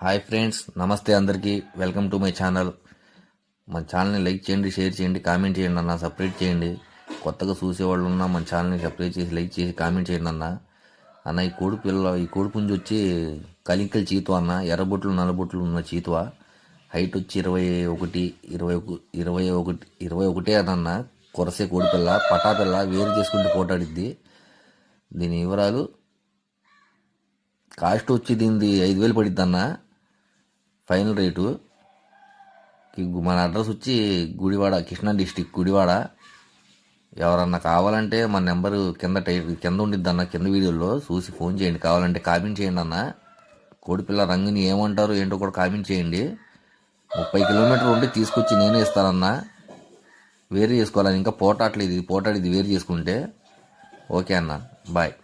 Hi friends, నమస్తే అందరికీ. Welcome to my channel. మన ఛానల్ని లైక్ చేయండి, షేర్ చేయండి, కామెంట్ చేయండి అన్న. సపరేట్ చేయండి. కొత్తగా చూసేవాళ్ళు ఉన్నా మన ఛానల్ని సపరేట్ చేసి లైక్ చేసి కామెంట్ చేయండి అన్న. ఈ కోడి పుంజు వచ్చి కలింకల్ చీతువ అన్న. ఎర్రబొట్లు నల్లబొట్లు ఉన్న చీతువ. హైట్ వచ్చి 21 అన్న. కొరసే కోడిపిల్ల, పటాపిల్ల, వేరు చేసుకుంటూ పోటాడిద్ది. దీని వివరాలు: కాస్ట్ వచ్చి దీనిది 5,000 పడిద్ది అన్న. Final rate. మన అడ్రస్ వచ్చి గుడివాడ, కృష్ణా డిస్టిక్ గుడివాడ. ఎవరన్నా కావాలంటే మన నెంబరు కింద ఉండిద్ది అన్న. కింద వీడియోలో చూసి ఫోన్ చేయండి. కావాలంటే కామెంట్ చేయండి అన్న. కోడిపిల్ల రంగుని ఏమంటారు ఏంటో కూడా కామెంట్ చేయండి. 30 కిలోమీటర్లు ఉంటే తీసుకొచ్చి నేనే ఇస్తానన్నా. వేరు చేసుకోవాలని ఇంకా పోటాట్లేదు. ఇది పోటాడిది వేరు చేసుకుంటే. ఓకే అన్న, బాయ్.